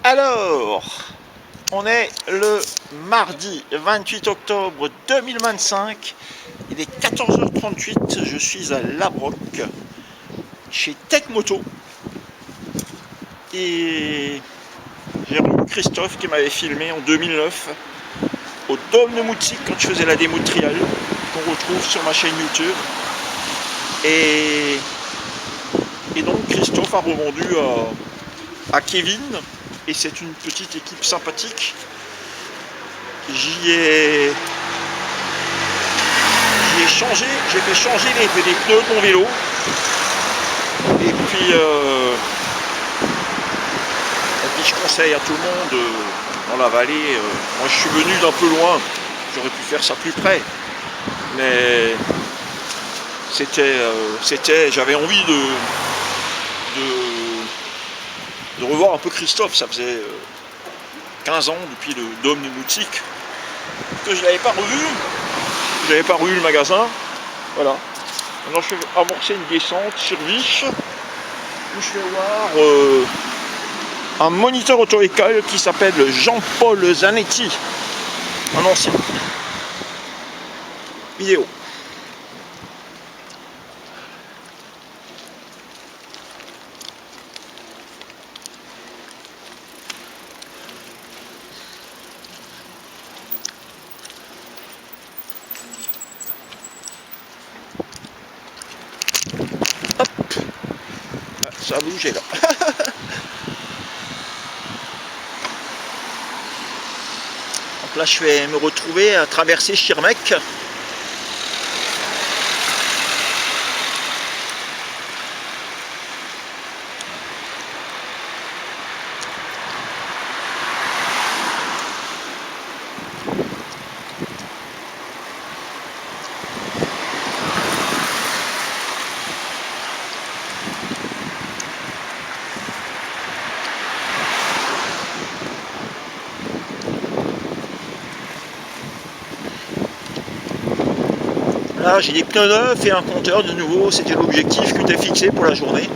Alors, on est le mardi 28 octobre 2025, il est 14h38, je suis à Labroc, chez Techmoto, et j'ai revu Christophe qui m'avait filmé en 2009 au Dôme de Moutiques quand je faisais la démo de trial, qu'on retrouve sur ma chaîne YouTube. Et donc Christophe a revendu à Kevin, et c'est une petite équipe sympathique. J'y ai changé, j'ai fait changer les pneus de mon vélo. Et puis je conseille à tout le monde dans la vallée. Moi je suis venu d'un peu loin, j'aurais pu faire ça plus près, mais j'avais envie de revoir un peu Christophe. Ça faisait 15 ans depuis le Dôme de Moutiques que je l'avais pas revu. J'avais pas revu le magasin. Voilà. Maintenant je vais amorcer une descente sur Viche où je vais voir un moniteur auto-école qui s'appelle Jean-Paul Zanetti, un ancien. Vidéo. Hop. Ça a bougé là. Donc là je vais me retrouver à traverser Schirmeck. Là j'ai des pneus neufs et un compteur de nouveau, c'était l'objectif que tu as fixé pour la journée.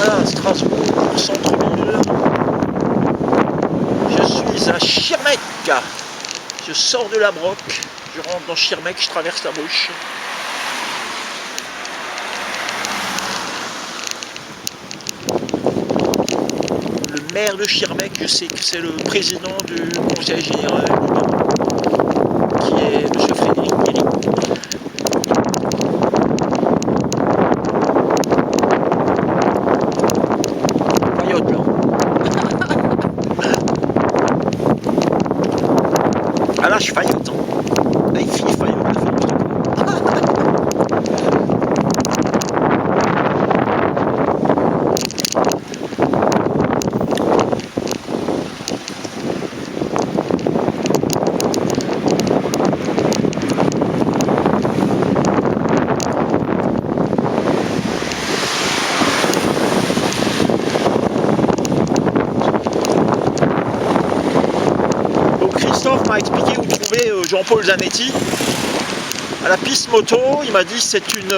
Voilà, Strasbourg, centre-ville. Je suis à Schirmeck. Je sors de Labroc, je rentre dans Schirmeck, je traverse la Bruche. Le maire de Schirmeck, je sais que c'est le président du conseil général, qui est M. Frédéric Méry. Ah là je faillote, hein. Là il faillote, là, donc Christophe m'a expliqué où trouver Jean-Paul Zanetti à la piste moto. Il m'a dit c'est une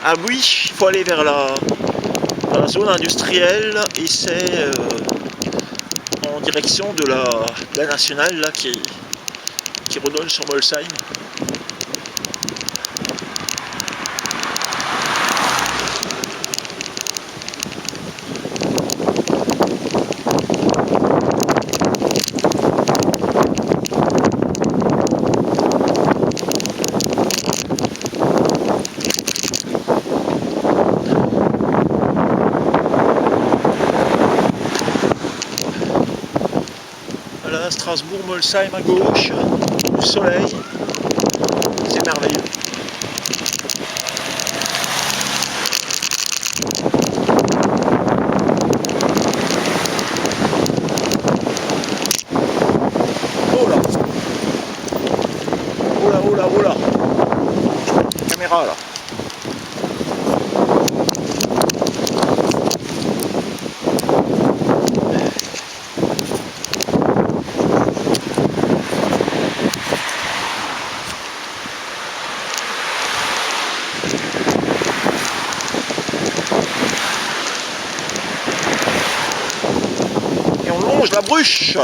à Buich, il faut aller vers la zone industrielle, et c'est en direction de la nationale là, qui redonne sur Molsheim. Voilà, Strasbourg, Molsheim à gauche, du soleil, c'est merveilleux. mange la bruche.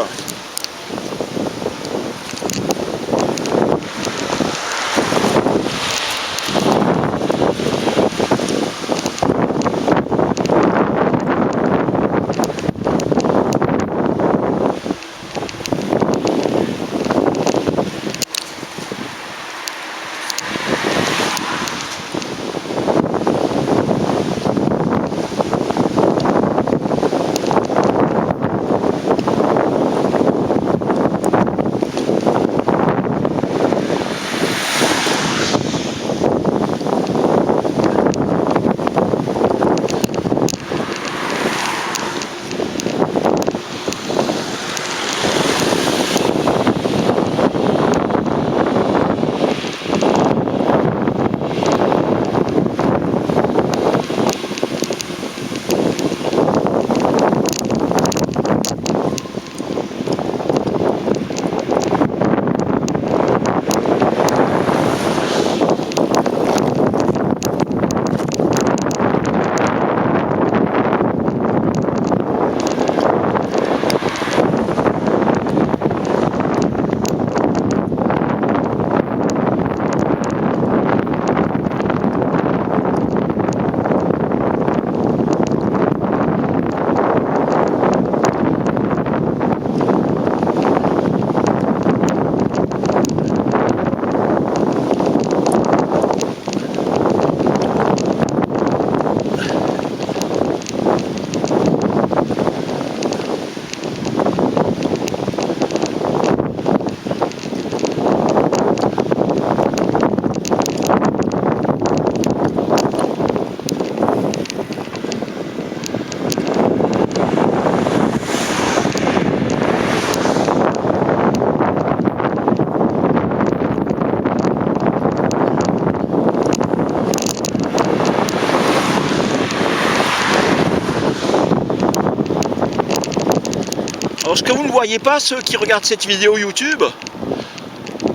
Alors ce que vous ne voyez pas, ceux qui regardent cette vidéo YouTube,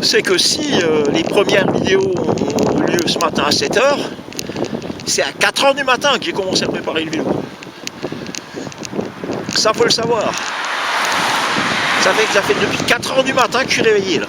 c'est que si les premières vidéos ont lieu ce matin à 7 h, c'est à 4 h du matin que j'ai commencé à préparer le vélo. Ça faut le savoir. Ça fait depuis 4 h du matin que je suis réveillé là.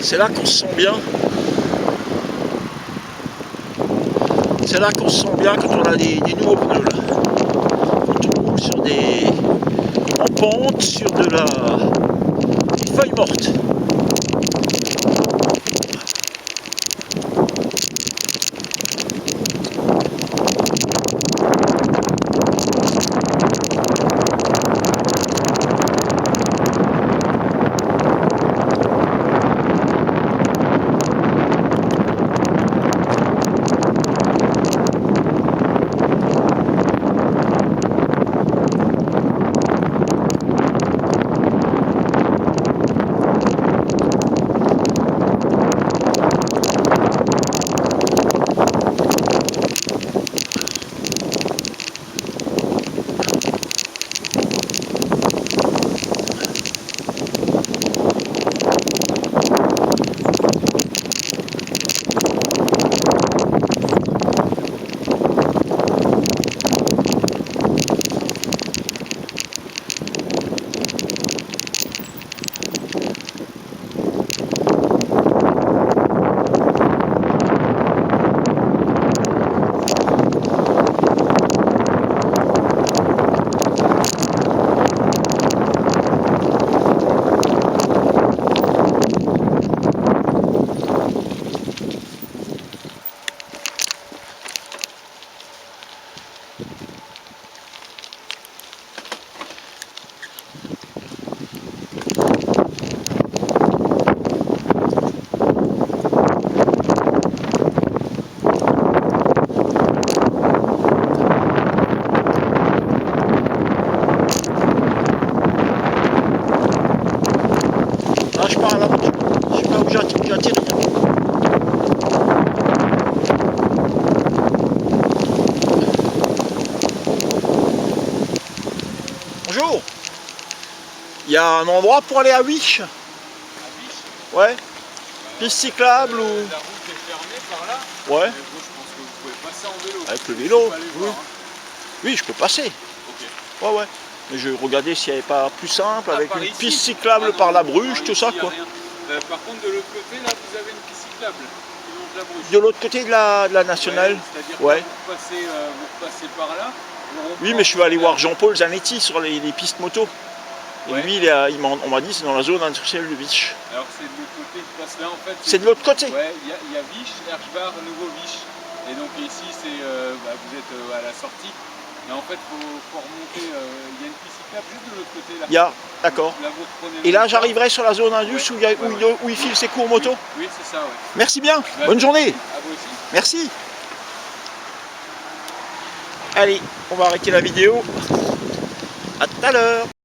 C'est là qu'on se sent bien. C'est là qu'on se sent bien quand on a des nouveaux pneus là. Quand on roule sur en pente, sur des feuilles mortes. Il y a un endroit pour aller à Wish? À Biche, Ouais. Piste cyclable ou... la route est fermée par là. Ouais. Mais bon, je pense que vous pouvez passer en vélo. Avec le Je vélo, peux pas aller oui. voir, hein. Oui, je peux passer. Ok. Ouais, ouais. Mais je regardais s'il n'y avait pas plus simple, avec par une ici? piste cyclable Ah non, par la non, Bruche, non, tout ici, ça, y a quoi. rien. Par contre, de l'autre côté, là, vous avez une piste cyclable qui longe la Bruche. De l'autre côté de la nationale. Ouais, c'est-à-dire Ouais. que vous repassez par là. Oui, mais je suis allé voir Jean-Paul Zanetti sur les pistes moto. Et Ouais. lui, on m'a dit c'est dans la zone industrielle de Vich. Alors c'est de l'autre côté qui passe là en fait. C'est de l'autre côté? Ouais, il y a Vich, Erchbar, nouveau Vich. Et donc ici c'est vous êtes à la sortie. Et en fait faut remonter, il y a une piste cyclable juste de l'autre côté là. Il y a, d'accord. Là, vous reprenez Et là, l'autre j'arriverai sur la zone indus ouais. où il file ses cours moto. Oui, c'est ça, ouais. Merci bien. Bah, Bonne journée. à vous aussi. Merci. Allez, on va arrêter la vidéo. À tout à l'heure.